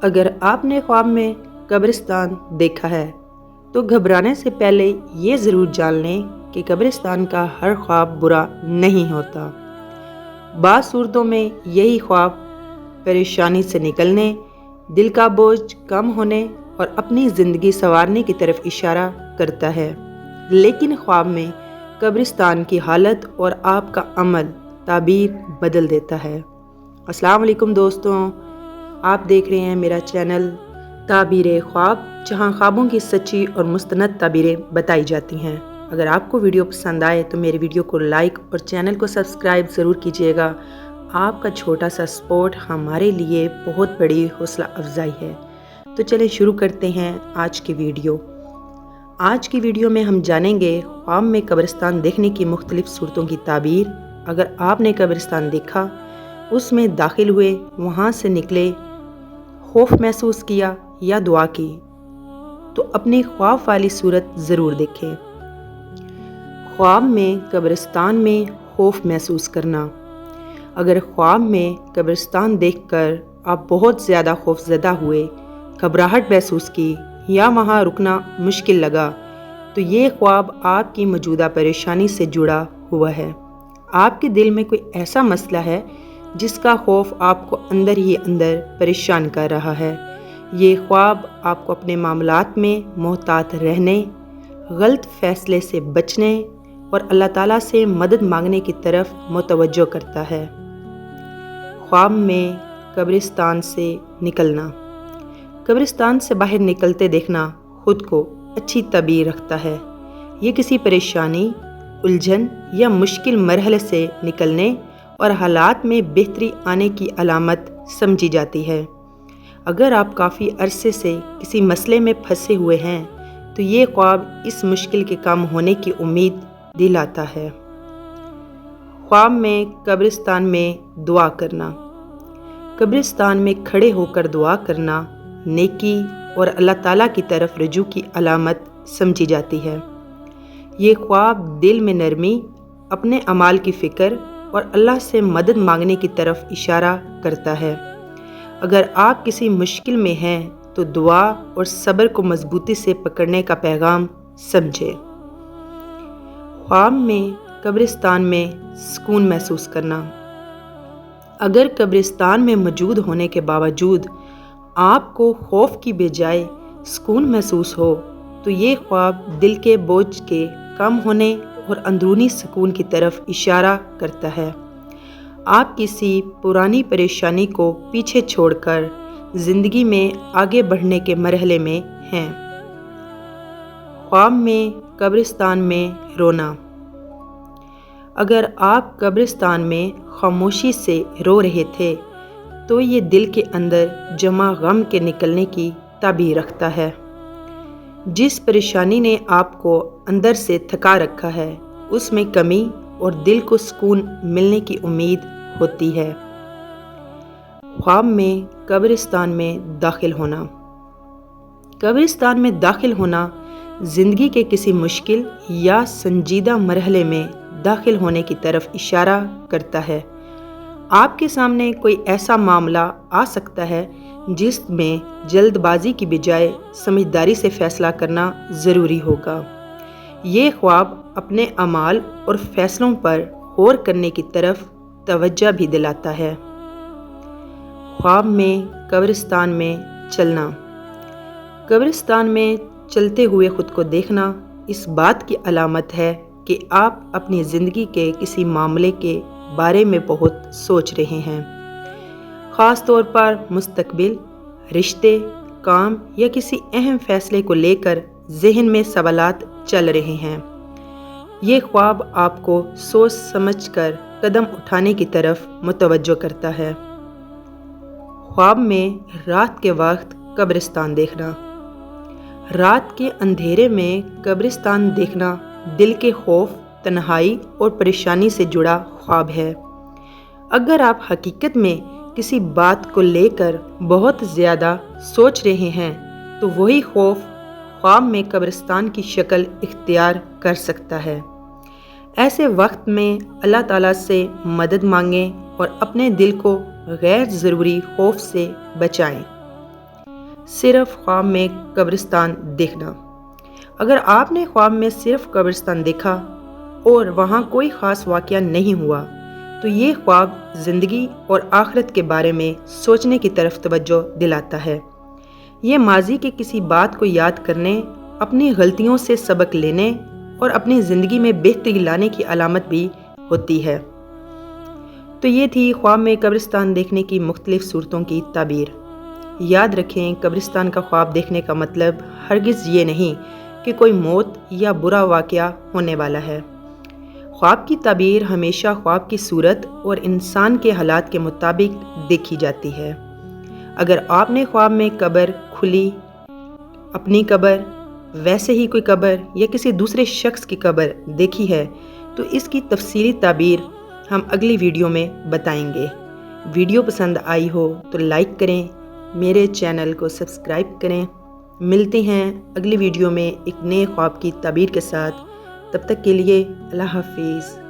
اگر آپ نے خواب میں قبرستان دیکھا ہے تو گھبرانے سے پہلے یہ ضرور جان لیں کہ قبرستان کا ہر خواب برا نہیں ہوتا۔ بعض صورتوں میں یہی خواب پریشانی سے نکلنے، دل کا بوجھ کم ہونے اور اپنی زندگی سنوارنے کی طرف اشارہ کرتا ہے، لیکن خواب میں قبرستان کی حالت اور آپ کا عمل تعبیر بدل دیتا ہے۔ السلام علیکم دوستوں، آپ دیکھ رہے ہیں میرا چینل تعبیر خواب، جہاں خوابوں کی سچی اور مستند تعبیریں بتائی جاتی ہیں۔ اگر آپ کو ویڈیو پسند آئے تو میری ویڈیو کو لائک اور چینل کو سبسکرائب ضرور کیجیے گا۔ آپ کا چھوٹا سا سپورٹ ہمارے لیے بہت بڑی حوصلہ افزائی ہے۔ تو چلیں شروع کرتے ہیں آج کی ویڈیو۔ آج کی ویڈیو میں ہم جانیں گے خواب میں قبرستان دیکھنے کی مختلف صورتوں کی تعبیر۔ اگر آپ نے قبرستان دیکھا، اس میں داخل ہوئے، وہاں سے نکلے، خوف محسوس کیا یا دعا کی، تو اپنی خواب والی صورت ضرور دیکھیں۔ خواب میں قبرستان میں خوف محسوس کرنا۔ اگر خواب میں قبرستان دیکھ کر آپ بہت زیادہ خوف زدہ ہوئے، گھبراہٹ محسوس کی یا وہاں رکنا مشکل لگا، تو یہ خواب آپ کی موجودہ پریشانی سے جڑا ہوا ہے۔ آپ کے دل میں کوئی ایسا مسئلہ ہے جس کا خوف آپ کو اندر ہی اندر پریشان کر رہا ہے۔ یہ خواب آپ کو اپنے معاملات میں محتاط رہنے، غلط فیصلے سے بچنے اور اللہ تعالیٰ سے مدد مانگنے کی طرف متوجہ کرتا ہے۔ خواب میں قبرستان سے نکلنا۔ قبرستان سے باہر نکلتے دیکھنا خود کو اچھی تعبیر رکھتا ہے۔ یہ کسی پریشانی، الجھن یا مشکل مرحلے سے نکلنے اور حالات میں بہتری آنے کی علامت سمجھی جاتی ہے۔ اگر آپ کافی عرصے سے کسی مسئلے میں پھنسے ہوئے ہیں تو یہ خواب اس مشکل کے کم ہونے کی امید دلاتا ہے۔ خواب میں قبرستان میں دعا کرنا۔ قبرستان میں کھڑے ہو کر دعا کرنا نیکی اور اللہ تعالیٰ کی طرف رجوع کی علامت سمجھی جاتی ہے۔ یہ خواب دل میں نرمی، اپنے اعمال کی فکر اور اللہ سے مدد مانگنے کی طرف اشارہ کرتا ہے۔ اگر آپ کسی مشکل میں ہیں تو دعا اور صبر کو مضبوطی سے پکڑنے کا پیغام سمجھے۔ خواب میں قبرستان میں سکون محسوس کرنا۔ اگر قبرستان میں موجود ہونے کے باوجود آپ کو خوف کی بجائے سکون محسوس ہو، تو یہ خواب دل کے بوجھ کے کم ہونے اور اندرونی سکون کی طرف اشارہ کرتا ہے۔ آپ کسی پرانی پریشانی کو پیچھے چھوڑ کر زندگی میں آگے بڑھنے کے مرحلے میں ہیں۔ خواب میں قبرستان میں رونا۔ اگر آپ قبرستان میں خاموشی سے رو رہے تھے تو یہ دل کے اندر جمع غم کے نکلنے کی تعبیر رکھتا ہے۔ جس پریشانی نے آپ کو اندر سے تھکا رکھا ہے، اس میں کمی اور دل کو سکون ملنے کی امید ہوتی ہے۔ خواب میں قبرستان میں داخل ہونا۔ قبرستان میں داخل ہونا زندگی کے کسی مشکل یا سنجیدہ مرحلے میں داخل ہونے کی طرف اشارہ کرتا ہے۔ آپ کے سامنے کوئی ایسا معاملہ آ سکتا ہے جس میں جلد بازی کی بجائے سمجھداری سے فیصلہ کرنا ضروری ہوگا۔ یہ خواب اپنے اعمال اور فیصلوں پر غور کرنے کی طرف توجہ بھی دلاتا ہے۔ خواب میں قبرستان میں چلنا۔ قبرستان میں چلتے ہوئے خود کو دیکھنا اس بات کی علامت ہے کہ آپ اپنی زندگی کے کسی معاملے کے بارے میں بہت سوچ رہے ہیں، خاص طور پر مستقبل، رشتے، کام یا کسی اہم فیصلے کو لے کر ذہن میں سوالات چل رہے ہیں۔ یہ خواب آپ کو سوچ سمجھ کر قدم اٹھانے کی طرف متوجہ کرتا ہے۔ خواب میں رات کے وقت قبرستان دیکھنا۔ رات کے اندھیرے میں قبرستان دیکھنا دل کے خوف، تنہائی اور پریشانی سے جڑا خواب ہے۔ اگر آپ حقیقت میں کسی بات کو لے کر بہت زیادہ سوچ رہے ہیں تو وہی خوف خواب میں قبرستان کی شکل اختیار کر سکتا ہے۔ ایسے وقت میں اللہ تعالیٰ سے مدد مانگیں اور اپنے دل کو غیر ضروری خوف سے بچائیں۔ صرف خواب میں قبرستان دیکھنا۔ اگر آپ نے خواب میں صرف قبرستان دیکھا اور وہاں کوئی خاص واقعہ نہیں ہوا تو یہ خواب زندگی اور آخرت کے بارے میں سوچنے کی طرف توجہ دلاتا ہے۔ یہ ماضی کے کسی بات کو یاد کرنے، اپنی غلطیوں سے سبق لینے اور اپنی زندگی میں بہتری لانے کی علامت بھی ہوتی ہے۔ تو یہ تھی خواب میں قبرستان دیکھنے کی مختلف صورتوں کی تعبیر۔ یاد رکھیں، قبرستان کا خواب دیکھنے کا مطلب ہرگز یہ نہیں کہ کوئی موت یا برا واقعہ ہونے والا ہے۔ خواب کی تعبیر ہمیشہ خواب کی صورت اور انسان کے حالات کے مطابق دیکھی جاتی ہے۔ اگر آپ نے خواب میں قبر کھلی، اپنی قبر، ویسے ہی کوئی قبر یا کسی دوسرے شخص کی قبر دیکھی ہے تو اس کی تفصیلی تعبیر ہم اگلی ویڈیو میں بتائیں گے۔ ویڈیو پسند آئی ہو تو لائک کریں، میرے چینل کو سبسکرائب کریں۔ ملتے ہیں اگلی ویڈیو میں ایک نئے خواب کی تعبیر کے ساتھ۔ تب تک کے لیے اللہ حافظ۔